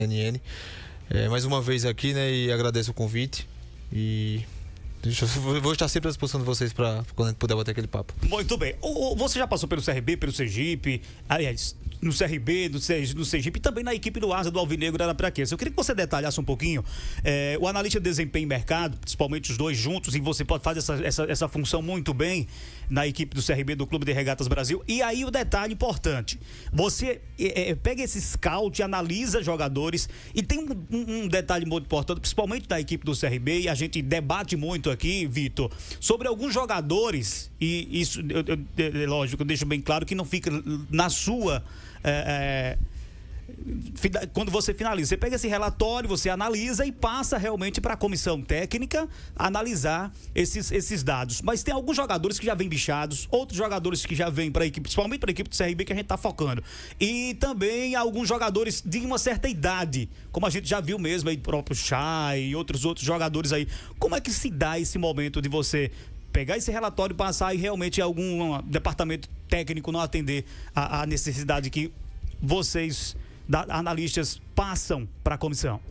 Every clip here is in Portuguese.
NN. Mais uma vez aqui, né, e agradeço o convite. E vou estar sempre à disposição de vocês para quando a gente puder bater aquele papo. Muito bem. Você já passou pelo CRB, pelo Sergipe, aliás, no CRB, no Sergipe e também na equipe do Asa do Alvinegro da Arapiaquense. Eu queria que você detalhasse um pouquinho o analista de desempenho e mercado, principalmente os dois juntos, e você pode fazer essa função muito bem na equipe do CRB, do Clube de Regatas Brasil. E aí o detalhe importante, você pega esse scout, analisa jogadores, e tem um detalhe muito importante, principalmente da equipe do CRB, e a gente debate muito aqui, Vitor, sobre alguns jogadores, e isso, lógico, eu deixo bem claro que não fica na sua... quando você finaliza, você pega esse relatório, você analisa e passa realmente para a comissão técnica analisar esses dados. Mas tem alguns jogadores que já vêm bichados, outros jogadores que já vêm para a equipe, principalmente para a equipe do CRB, que a gente está focando. E também alguns jogadores de uma certa idade, como a gente já viu mesmo aí, próprio Chay e outros jogadores aí. Como é que se dá esse momento de você pegar esse relatório e passar e realmente algum departamento técnico não atender a necessidade que vocês, analistas, passam para a comissão?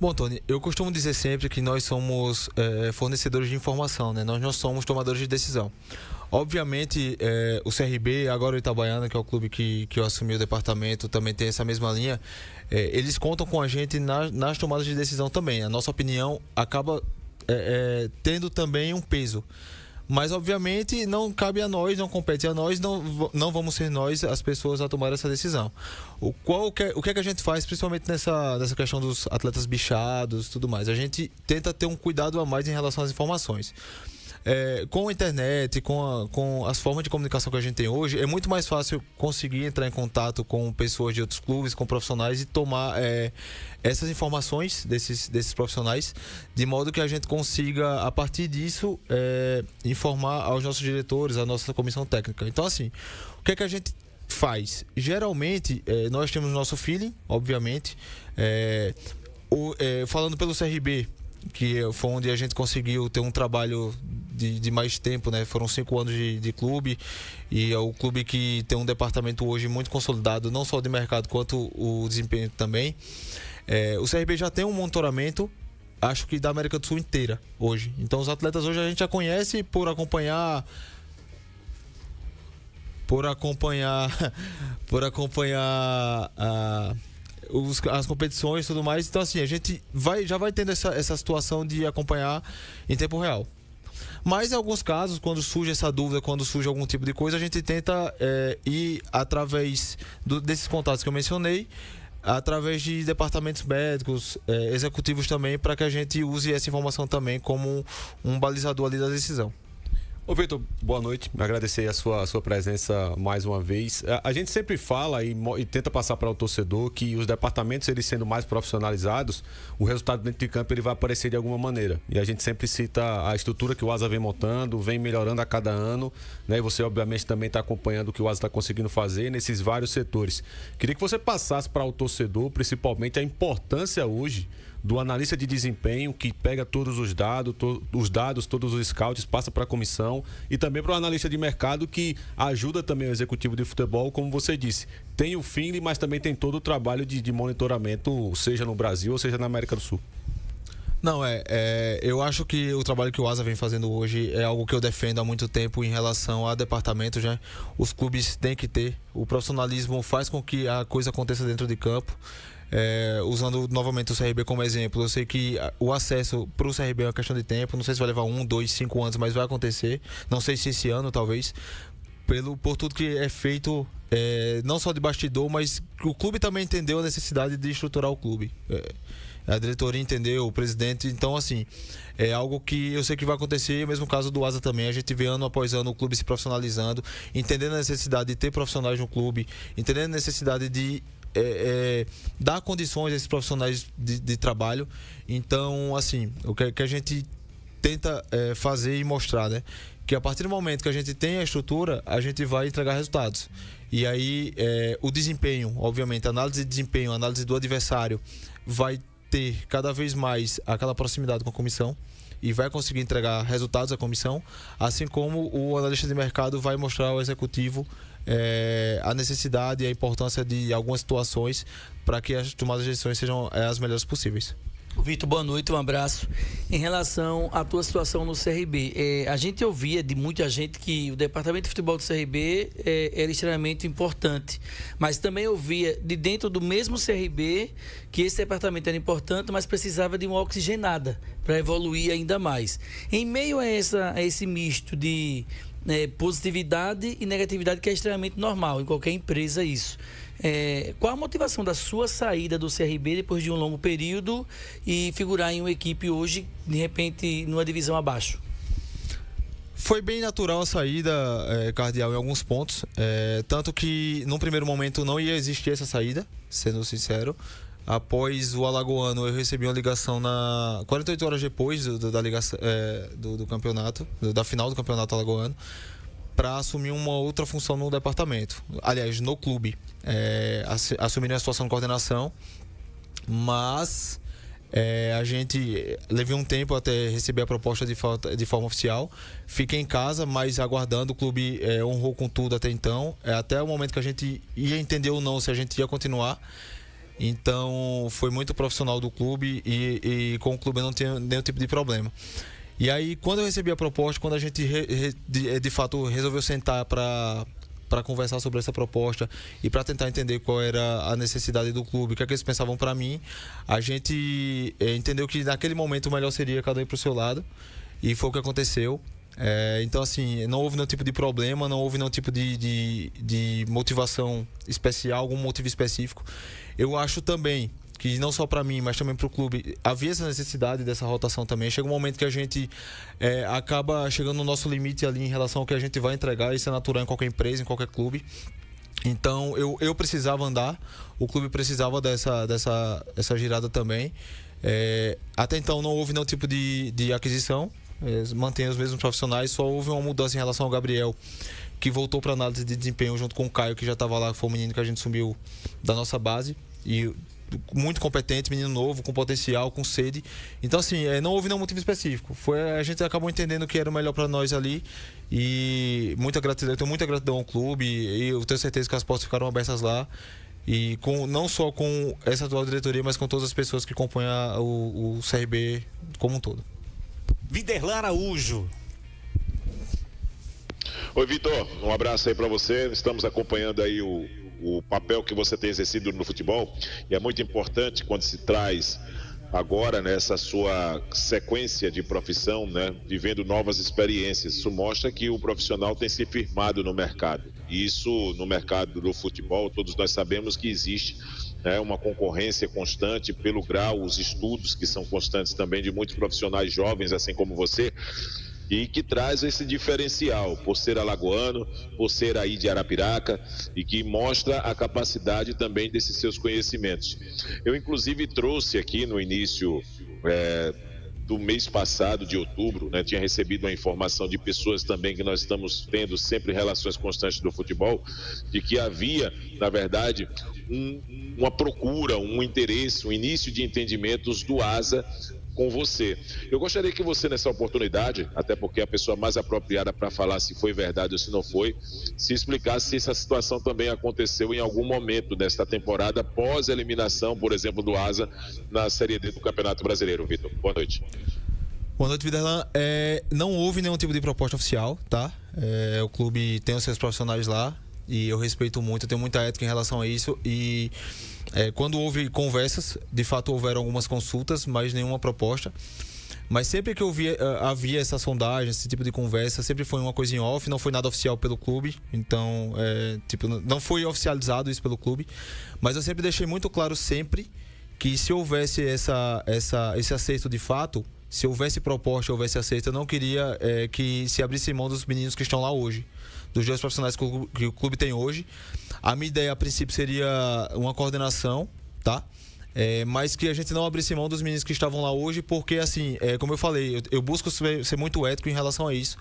Bom, Tony, eu costumo dizer sempre que nós somos fornecedores de informação, né? Nós não somos tomadores de decisão. Obviamente, o CRB, agora o Itabaiana, que é o clube que eu assumi o departamento, também tem essa mesma linha. Eles contam com a gente nas tomadas de decisão também. A nossa opinião acaba tendo também um peso. Mas, obviamente, não cabe a nós, não compete a nós, não vamos ser nós as pessoas a tomar essa decisão. O que é que a gente faz, principalmente nessa questão dos atletas bichados e tudo mais? A gente tenta ter um cuidado a mais em relação às informações. Com a internet, com as formas de comunicação que a gente tem hoje, é muito mais fácil conseguir entrar em contato com pessoas de outros clubes, com profissionais e tomar essas informações desses profissionais, de modo que a gente consiga, a partir disso, informar aos nossos diretores, à nossa comissão técnica. Então, assim, o que é que a gente faz? Geralmente, nós temos nosso feeling, obviamente, falando pelo CRB, que foi onde a gente conseguiu ter um trabalho de mais tempo, né? Foram 5 anos de clube, e é o clube que tem um departamento hoje muito consolidado, não só de mercado quanto o desempenho também. O CRB já tem um monitoramento, acho que da América do Sul inteira hoje. Então os atletas hoje a gente já conhece por acompanhar as competições e tudo mais. Então, assim, a gente já vai tendo essa situação de acompanhar em tempo real. Mas, em alguns casos, quando surge essa dúvida, quando surge algum tipo de coisa, a gente tenta ir através desses contatos que eu mencionei, através de departamentos médicos, executivos também, para que a gente use essa informação também como um balizador ali da decisão. Ô Vitor, boa noite, agradecer a sua presença mais uma vez. A gente sempre fala e tenta passar para o torcedor que os departamentos, eles sendo mais profissionalizados, o resultado dentro de campo ele vai aparecer de alguma maneira. E a gente sempre cita a estrutura que o Asa vem montando, vem melhorando a cada ano, né? E você obviamente também está acompanhando o que o Asa está conseguindo fazer nesses vários setores. Queria que você passasse para o torcedor, principalmente, a importância hoje do analista de desempenho que pega todos os dados, todos os scouts, passa para a comissão, e também para o analista de mercado que ajuda também o executivo de futebol, como você disse. Tem o feeling, mas também tem todo o trabalho de monitoramento, seja no Brasil ou seja na América do Sul. Não, eu acho que o trabalho que o Asa vem fazendo hoje é algo que eu defendo há muito tempo em relação a departamentos, né? Os clubes têm que ter. O profissionalismo faz com que a coisa aconteça dentro de campo. Usando novamente o CRB como exemplo, eu sei que o acesso para o CRB é uma questão de tempo, não sei se vai levar 1, 2, 5 anos, mas vai acontecer, não sei se esse ano talvez, por tudo que é feito, não só de bastidor, mas o clube também entendeu a necessidade de estruturar o clube, a diretoria entendeu, o presidente, então assim, é algo que eu sei que vai acontecer, o mesmo caso do Asa também, a gente vê ano após ano o clube se profissionalizando, entendendo a necessidade de ter profissionais no clube, entendendo a necessidade de dar condições a esses profissionais de trabalho. Então, assim, o que a gente tenta fazer e mostrar, né? Que a partir do momento que a gente tem a estrutura, a gente vai entregar resultados. E aí, o desempenho, obviamente, a análise de desempenho, a análise do adversário, vai ter cada vez mais aquela proximidade com a comissão e vai conseguir entregar resultados à comissão, assim como o analista de mercado vai mostrar ao executivo a necessidade e a importância de algumas situações para que as tomadas de decisões sejam as melhores possíveis. Vitor, boa noite, um abraço. Em relação à tua situação no CRB, a gente ouvia de muita gente que o departamento de futebol do CRB era extremamente importante, mas também ouvia de dentro do mesmo CRB que esse departamento era importante, mas precisava de uma oxigenada para evoluir ainda mais. Em meio a esse misto de positividade e negatividade que é extremamente normal em qualquer empresa isso. Qual a motivação da sua saída do CRB depois de um longo período e figurar em uma equipe hoje, de repente, numa divisão abaixo? Foi bem natural a saída, Cardeal, em alguns pontos. Tanto que, num primeiro momento, não ia existir essa saída, sendo sincero. Após o Alagoano, eu recebi uma ligação 48 horas depois da ligação, do campeonato, da final do campeonato alagoano, para assumir uma outra função no departamento. Aliás, no clube. Assumir a situação de coordenação, mas a gente levei um tempo até receber a proposta de forma oficial. Fiquei em casa, mas aguardando. O clube honrou com tudo até então, até o momento que a gente ia entender ou não se a gente ia continuar. Então foi muito profissional do clube e com o clube eu não tinha nenhum tipo de problema. E aí, quando eu recebi a proposta, quando a gente de fato resolveu sentar para conversar sobre essa proposta e para tentar entender qual era a necessidade do clube, o que é que eles pensavam para mim, a gente entendeu que naquele momento o melhor seria cada um ir para o seu lado, e foi o que aconteceu. Então, assim, não houve nenhum tipo de problema, não houve nenhum tipo de motivação especial, algum motivo específico. Eu acho também que não só para mim, mas também para o clube, havia essa necessidade dessa rotação também. Chega um momento que a gente acaba chegando no nosso limite ali em relação ao que a gente vai entregar. Isso é natural em qualquer empresa, em qualquer clube. Então eu precisava andar, o clube precisava dessa girada também. Até então não houve nenhum tipo de aquisição, mantém os mesmos profissionais, só houve uma mudança em relação ao Gabriel, que voltou para análise de desempenho junto com o Caio, que já estava lá, foi o menino que a gente subiu da nossa base, e muito competente, menino novo, com potencial, com sede. Então, assim, não houve nenhum motivo específico. A gente acabou entendendo que era o melhor para nós ali. E muita gratidão, eu tenho muita gratidão ao clube, e eu tenho certeza que as portas ficaram abertas lá. E não só com essa atual diretoria, mas com todas as pessoas que compõem o CRB como um todo. Viderlan Araújo. Oi, Vitor, um abraço aí para você. Estamos acompanhando aí o papel que você tem exercido no futebol, e é muito importante quando se traz agora nessa sua sequência de profissão, né, vivendo novas experiências. Isso mostra que o profissional tem se firmado no mercado. E isso, no mercado do futebol, todos nós sabemos que existe uma concorrência constante pelo grau, os estudos que são constantes também de muitos profissionais jovens, assim como você, e que traz esse diferencial, por ser alagoano, por ser aí de Arapiraca, e que mostra a capacidade também desses seus conhecimentos. Eu, inclusive, trouxe aqui no início do mês passado, de outubro, tinha recebido uma informação de pessoas também que nós estamos tendo sempre relações constantes do futebol, de que havia, na verdade, uma procura, um interesse, um início de entendimentos do ASA com você. Eu gostaria que você, nessa oportunidade, até porque é a pessoa mais apropriada para falar se foi verdade ou se não foi, se explicasse se essa situação também aconteceu em algum momento desta temporada, pós eliminação, por exemplo, do ASA na Série D do Campeonato Brasileiro. Vitor, boa noite. Boa noite, Viderlan. Não houve nenhum tipo de proposta oficial, tá? O clube tem os seus profissionais lá e eu respeito muito, eu tenho muita ética em relação a isso, e quando houve conversas, de fato houveram algumas consultas, mas nenhuma proposta. Mas sempre que havia essa sondagem, esse tipo de conversa, sempre foi uma coisa em off, não foi nada oficial pelo clube. Então, não foi oficializado isso pelo clube. Mas eu sempre deixei muito claro sempre que se houvesse esse acerto de fato, se houvesse proposta, houvesse acerto, eu não queria que se abrisse mão dos meninos que estão lá hoje, dos dois profissionais que o clube tem hoje. A minha ideia, a princípio, seria uma coordenação, tá? Mas que a gente não abrisse mão dos meninos que estavam lá hoje, porque, assim, como eu falei, eu busco ser muito ético em relação a isso.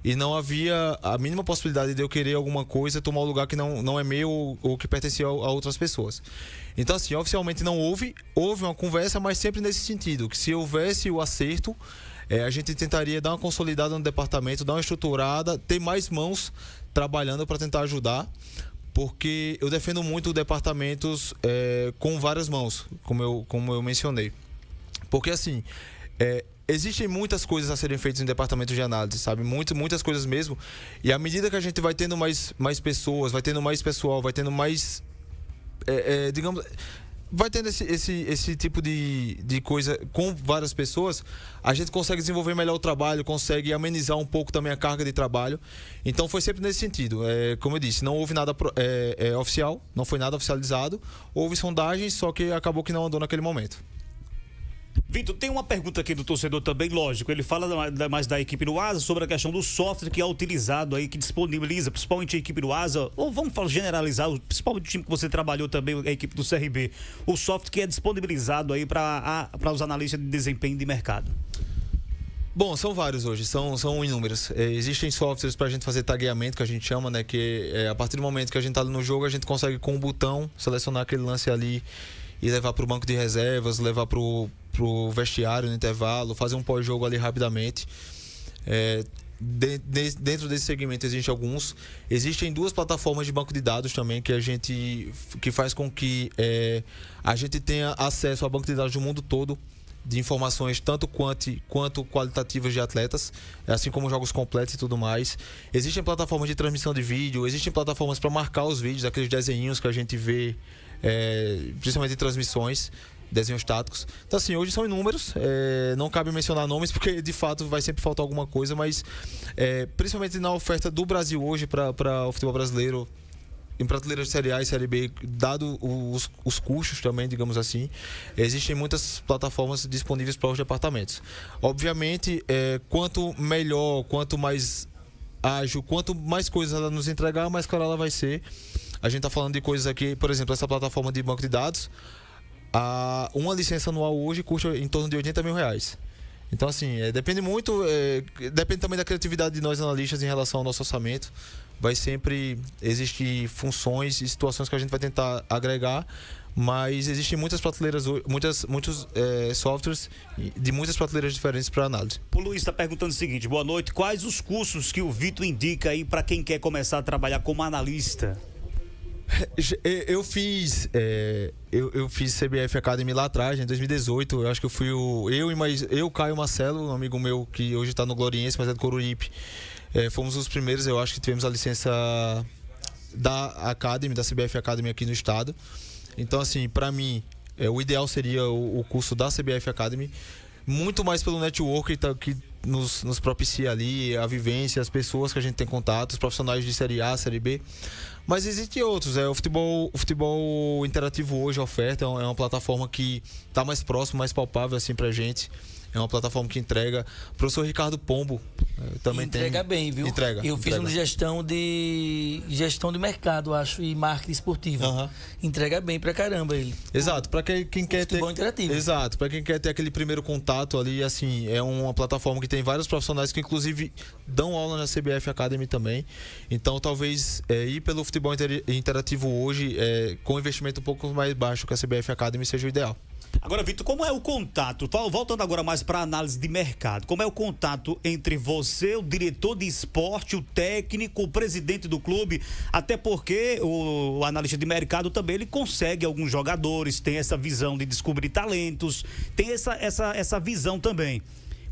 E não havia a mínima possibilidade de eu querer alguma coisa, tomar um lugar que não é meu ou que pertencia a outras pessoas. Então, assim, oficialmente não houve uma conversa, mas sempre nesse sentido, que se houvesse o acerto, a gente tentaria dar uma consolidada no departamento, dar uma estruturada, ter mais mãos trabalhando para tentar ajudar, porque eu defendo muito departamentos com várias mãos, como eu mencionei. Porque assim, existem muitas coisas a serem feitas em departamento de análise, sabe? Muitas coisas mesmo. E à medida que a gente vai tendo mais pessoas, vai tendo mais pessoal, vai tendo mais... digamos... Vai tendo esse tipo de coisa com várias pessoas, a gente consegue desenvolver melhor o trabalho, consegue amenizar um pouco também a carga de trabalho. Então foi sempre nesse sentido. Como eu disse, não houve nada oficial, não foi nada oficializado. Houve sondagens, só que acabou que não andou naquele momento. Vitor, tem uma pergunta aqui do torcedor também, lógico. Ele fala mais da equipe do Asa sobre a questão do software que é utilizado aí, que disponibiliza, principalmente a equipe do Asa, ou vamos generalizar, principalmente o time que você trabalhou também, a equipe do CRB, o software que é disponibilizado aí para os analistas de desempenho de mercado. Bom, são vários hoje, são inúmeros. Existem softwares para a gente fazer tagueamento, que a gente chama, né? Que a partir do momento que a gente está no jogo, a gente consegue com um botão selecionar aquele lance ali e levar para o banco de reservas, levar para o vestiário no intervalo, fazer um pós-jogo ali rapidamente. Dentro desse segmento existem alguns. Existem 2 plataformas de banco de dados também que faz com que a gente tenha acesso a banco de dados do mundo todo, de informações tanto quanto qualitativas de atletas, assim como jogos completos e tudo mais. Existem plataformas de transmissão de vídeo, existem plataformas para marcar os vídeos, aqueles desenhinhos que a gente vê, principalmente em transmissões, desenhos táticos. Então assim, hoje são inúmeros, não cabe mencionar nomes porque de fato vai sempre faltar alguma coisa, mas principalmente na oferta do Brasil hoje para o futebol brasileiro, em prateleiras de Série A e Série B, dado os custos também, digamos assim, existem muitas plataformas disponíveis para os departamentos. Obviamente, quanto melhor, quanto mais ágil, quanto mais coisas ela nos entregar, mais cara ela vai ser. A gente está falando de coisas aqui, por exemplo, essa plataforma de banco de dados, uma licença anual hoje custa em torno de R$80 mil. Então, assim, depende muito, depende também da criatividade de nós analistas em relação ao nosso orçamento. Vai sempre existir funções e situações que a gente vai tentar agregar, mas existem muitas prateleiras, muitos softwares de muitas prateleiras diferentes para análise. O Luiz está perguntando o seguinte: boa noite, quais os cursos que o Vitor indica aí para quem quer começar a trabalhar como analista? Eu fiz CBF Academy lá atrás, em 2018. Eu acho que eu fui eu, Caio Marcelo, um amigo meu que hoje está no Gloriense, mas é do Coruripe. Fomos os primeiros, eu acho, que tivemos a licença da Academy, da CBF Academy aqui no estado. Então, assim, para mim, o ideal seria o curso da CBF Academy, muito mais pelo network que nos propicia ali, a vivência, as pessoas que a gente tem contato, os profissionais de Série A, Série B. Mas existem outros. O futebol interativo hoje, a oferta, é uma plataforma que está mais próximo, mais palpável assim pra gente. É uma plataforma que entrega. O professor Ricardo Pombo também entrega bem, viu? Eu fiz uma gestão de mercado, acho, e marketing esportivo. Uhum. Entrega bem pra caramba ele. Exato, para quem quer ter interativo. Exato, para quem quer ter aquele primeiro contato ali, assim, é uma plataforma que tem vários profissionais que inclusive dão aula na CBF Academy também. Então, talvez ir pelo futebol interativo hoje, com investimento um pouco mais baixo que a CBF Academy, seja o ideal. Agora, Vitor, como é o contato? Voltando agora mais para a análise de mercado, como é o contato entre você, o diretor de esporte, o técnico, o presidente do clube? Até porque o analista de mercado também, ele consegue alguns jogadores, tem essa visão de descobrir talentos, tem essa visão também.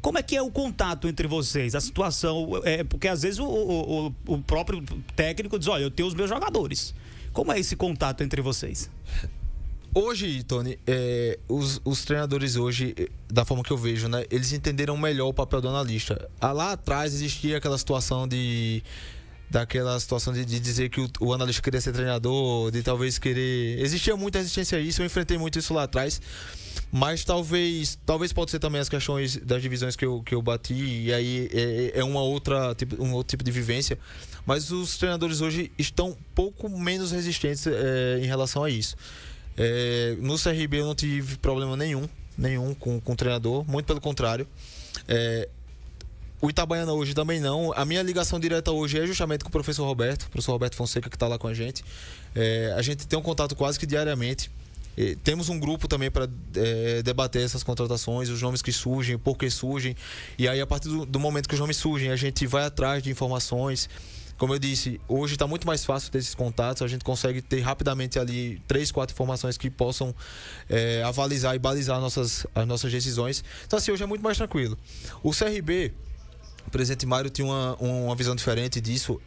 Como é que é o contato entre vocês? A situação, porque às vezes o próprio técnico diz, olha, eu tenho os meus jogadores. Como é esse contato entre vocês? Hoje, Tony, os treinadores hoje, da forma que eu vejo, né, eles entenderam melhor o papel do analista. Lá atrás existia aquela situação de dizer que o analista queria ser treinador, de talvez querer... Existia muita resistência a isso, eu enfrentei muito isso lá atrás, mas talvez pode ser também as questões das divisões que eu bati, e aí um outro tipo de vivência, mas os treinadores hoje estão um pouco menos resistentes em relação a isso. No CRB eu não tive problema nenhum com o treinador, muito pelo contrário. O Itabaiana hoje também não. A minha ligação direta hoje é justamente com o professor Roberto Fonseca, que está lá com a gente. A gente tem um contato quase que diariamente. Temos um grupo também para debater essas contratações, os nomes que surgem, por que surgem. E aí, a partir do momento que os nomes surgem, a gente vai atrás de informações. Como eu disse, hoje está muito mais fácil ter esses contatos. A gente consegue ter rapidamente ali 3, 4 informações que possam avalizar e balizar as nossas decisões. Então, assim, hoje é muito mais tranquilo. O CRB... O presidente Mário tinha uma visão diferente disso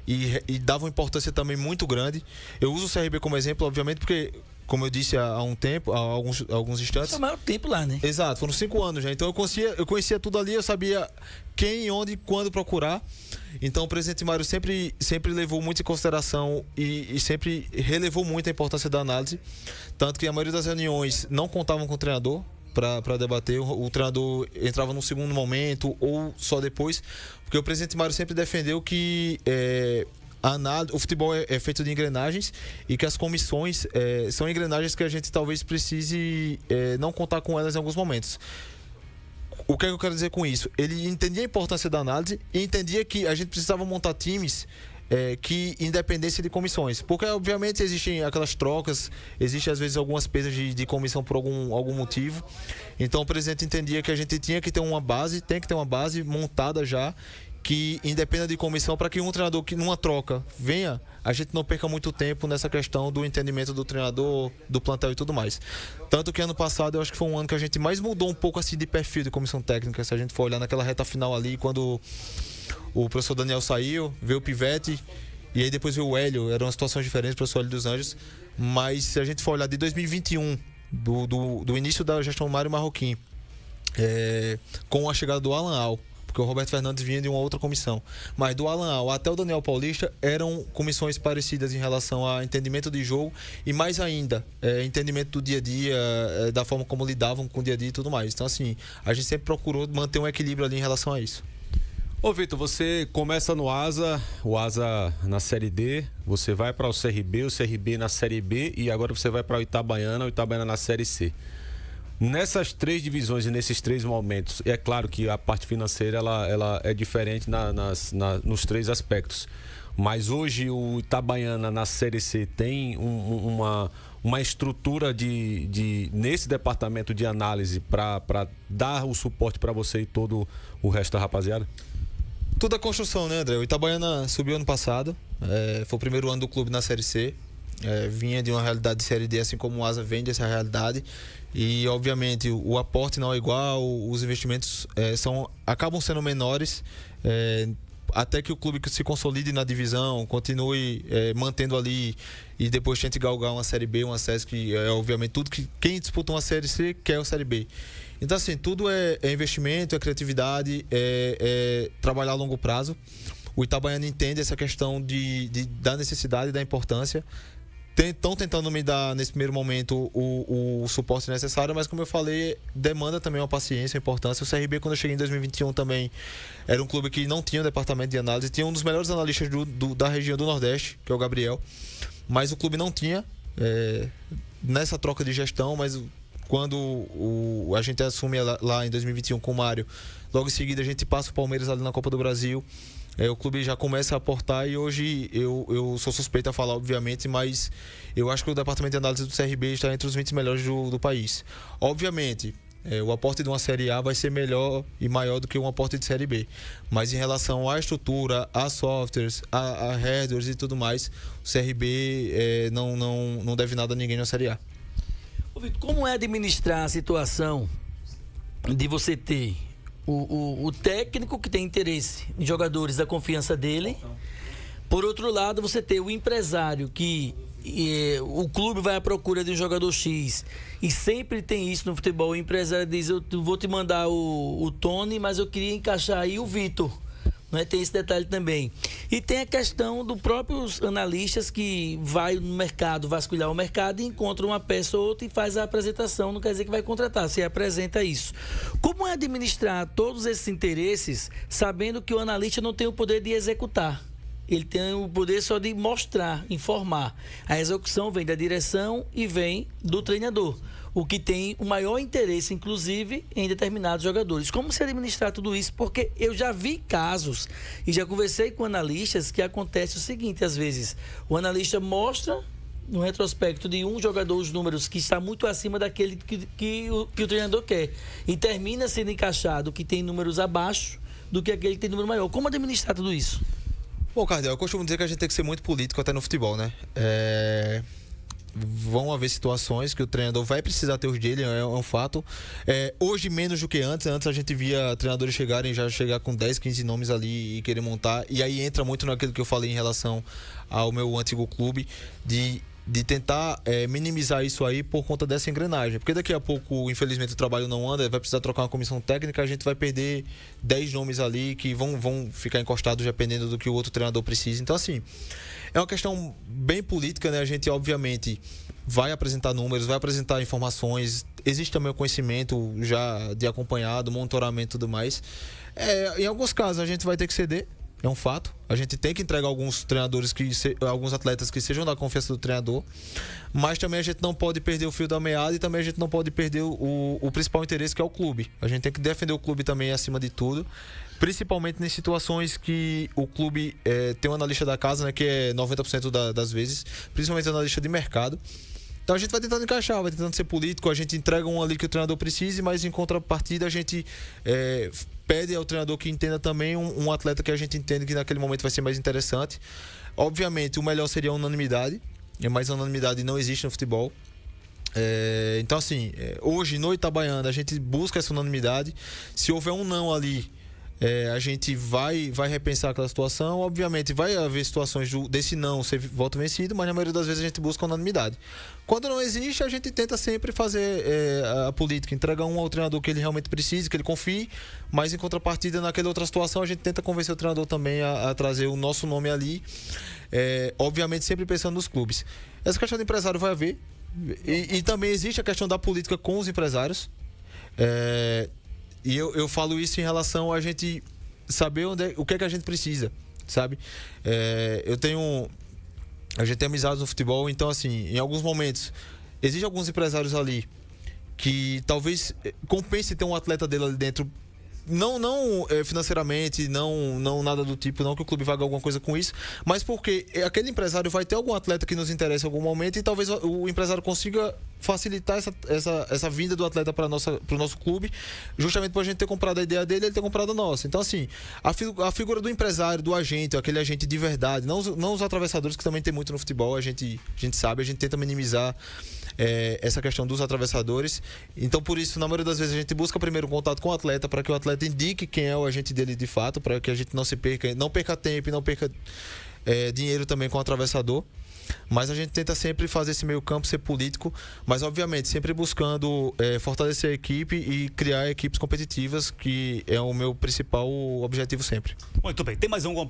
e dava uma importância também muito grande. Eu uso o CRB como exemplo, obviamente, porque, como eu disse há um tempo, há alguns instantes... É o maior tempo lá, né? Exato, foram 5 anos já. Então eu conhecia tudo ali, eu sabia quem, onde e quando procurar. Então o presidente Mário sempre levou muito em consideração e sempre relevou muito a importância da análise. Tanto que a maioria das reuniões não contavam com o treinador para debater, o treinador entrava num segundo momento ou só depois, porque o presidente Mário sempre defendeu que o futebol é feito de engrenagens e que as comissões são engrenagens que a gente talvez precise não contar com elas em alguns momentos. O que é que eu quero dizer com isso? Ele entendia a importância da análise e entendia que a gente precisava montar times que independência de comissões, porque obviamente existem aquelas trocas, existem às vezes algumas perdas de comissão por algum motivo. Então o presidente entendia que a gente tinha que ter uma base, tem que ter uma base montada já, que independa de comissão, para que um treinador que numa troca venha, a gente não perca muito tempo nessa questão do entendimento do treinador, do plantel e tudo mais. Tanto que ano passado eu acho que foi um ano que a gente mais mudou um pouco assim de perfil de comissão técnica, se a gente for olhar naquela reta final ali, quando o professor Daniel saiu, veio o Pivete e aí depois veio o Hélio. Eram situações diferentes, o professor Hélio dos Anjos. Mas se a gente for olhar de 2021, do início da gestão Mário Marroquim, com a chegada do Alan Al, porque o Roberto Fernandes vinha de uma outra comissão, mas do Alan Al até o Daniel Paulista eram comissões parecidas em relação a entendimento de jogo e mais ainda, entendimento do dia a dia, da forma como lidavam com o dia a dia e tudo mais. Então assim, a gente sempre procurou manter um equilíbrio ali em relação a isso. Ô Vitor, você começa no Asa, o Asa na Série D, você vai para o CRB na Série B e agora você vai para o Itabaiana na Série C. Nessas 3 divisões e nesses 3 momentos, é claro que a parte financeira ela é diferente nos 3 aspectos, mas hoje o Itabaiana na Série C tem uma estrutura nesse departamento de análise para dar o suporte para você e todo o resto da rapaziada? Tudo a construção, né, André? O Itabaiana subiu ano passado, foi o primeiro ano do clube na Série C, vinha de uma realidade de Série D, assim como o Asa vem dessa realidade, e obviamente o aporte não é igual, os investimentos acabam sendo menores, até que o clube se consolide na divisão, continue mantendo ali e depois tente galgar uma Série B, uma SESC, que é obviamente tudo que quem disputa uma Série C quer a Série B. Então assim, tudo é investimento, é criatividade, é trabalhar a longo prazo. O Itabaiana entende essa questão da necessidade e da importância. Estão tentando me dar nesse primeiro momento o suporte necessário, mas como eu falei, demanda também uma paciência, uma importância. O CRB, quando eu cheguei em 2021 também, era um clube que não tinha um departamento de análise, tinha um dos melhores analistas da região do Nordeste, que é o Gabriel, mas o clube não tinha nessa troca de gestão. Mas quando a gente assume lá em 2021 com o Mário, logo em seguida a gente passa o Palmeiras ali na Copa do Brasil, o clube já começa a aportar e hoje eu sou suspeito a falar, obviamente, mas eu acho que o departamento de análise do CRB está entre os 20 melhores do país. Obviamente, o aporte de uma Série A vai ser melhor e maior do que um aporte de Série B, mas em relação à estrutura, a softwares, a hardwares e tudo mais, o CRB não deve nada a ninguém na Série A. Como é administrar a situação de você ter o técnico que tem interesse em jogadores da confiança dele, por outro lado você ter o empresário que o clube vai à procura de um jogador X e sempre tem isso no futebol, o empresário diz: eu vou te mandar o Tony, mas eu queria encaixar aí o Vitor. Não é? Tem esse detalhe também. E tem a questão dos próprios analistas que vai no mercado, vasculhar o mercado e encontra uma peça ou outra e faz a apresentação, não quer dizer que vai contratar, você apresenta isso. Como é administrar todos esses interesses, sabendo que o analista não tem o poder de executar? Ele tem o poder só de mostrar, informar. A execução vem da direção e vem do treinador, o que tem o maior interesse, inclusive, em determinados jogadores. Como se administrar tudo isso? Porque eu já vi casos e já conversei com analistas que acontece o seguinte: às vezes o analista mostra no retrospecto de um jogador os números que está muito acima daquele que o treinador quer. E termina sendo encaixado que tem números abaixo do que aquele que tem número maior. Como administrar tudo isso? Bom, Cardel, eu costumo dizer que a gente tem que ser muito político até no futebol, né? Vão haver situações que o treinador vai precisar ter os dele, é um fato. Hoje menos do que antes. Antes a gente via treinadores chegar com 10, 15 nomes ali e querer montar. E aí entra muito naquilo que eu falei em relação ao meu antigo clube, de tentar minimizar isso aí por conta dessa engrenagem. Porque daqui a pouco, infelizmente, o trabalho não anda, vai precisar trocar uma comissão técnica, a gente vai perder 10 nomes ali que vão ficar encostados dependendo do que o outro treinador precisa. Então, assim, é uma questão bem política, né? A gente, obviamente, vai apresentar números, vai apresentar informações. Existe também o conhecimento já de acompanhado, monitoramento e tudo mais. Em alguns casos, a gente vai ter que ceder. É um fato. A gente tem que entregar alguns treinadores, alguns atletas que sejam da confiança do treinador. Mas também a gente não pode perder o fio da meada e também a gente não pode perder o principal interesse, que é o clube. A gente tem que defender o clube também acima de tudo. Principalmente em situações que o clube tem um analista da casa, né, que é 90% das vezes, principalmente analista de mercado. Então a gente vai tentando encaixar, vai tentando ser político, a gente entrega um ali que o treinador precise, mas em contrapartida a gente pede ao treinador que entenda também um atleta que a gente entende que naquele momento vai ser mais interessante. Obviamente o melhor seria a unanimidade, mas a unanimidade não existe no futebol. Então assim, hoje no Itabaiana a gente busca essa unanimidade. Se houver um não ali, a gente vai repensar aquela situação. Obviamente vai haver situações desse não ser voto vencido, mas na maioria das vezes a gente busca a unanimidade. Quando não existe, a gente tenta sempre fazer a política, entregar um ao treinador que ele realmente precise, que ele confie, mas em contrapartida, naquela outra situação, a gente tenta convencer o treinador também a trazer o nosso nome ali, obviamente sempre pensando nos clubes. Essa questão do empresário vai haver, e também existe a questão da política com os empresários. E eu falo isso em relação a gente saber o que é que a gente precisa, sabe? A gente tem amizades no futebol, então assim, em alguns momentos, existem alguns empresários ali que talvez compense ter um atleta dele ali dentro. Não financeiramente, não nada do tipo, não que o clube vai ganhar alguma coisa com isso, mas porque aquele empresário vai ter algum atleta que nos interessa em algum momento e talvez o empresário consiga facilitar essa vinda do atleta para o nosso clube, justamente por a gente ter comprado a ideia dele e ele ter comprado a nossa. Então assim, a figura do empresário, do agente, aquele agente de verdade, não os atravessadores, que também tem muito no futebol, a gente sabe, a gente tenta minimizar essa questão dos atravessadores. Então por isso, na maioria das vezes, a gente busca primeiro um contato com o atleta para que o atleta indique quem é o agente dele de fato, para que a gente não perca tempo e não perca dinheiro também com o atravessador. Mas a gente tenta sempre fazer esse meio campo, ser político, mas obviamente sempre buscando fortalecer a equipe e criar equipes competitivas, que é o meu principal objetivo sempre. Muito bem, tem mais alguma pergunta?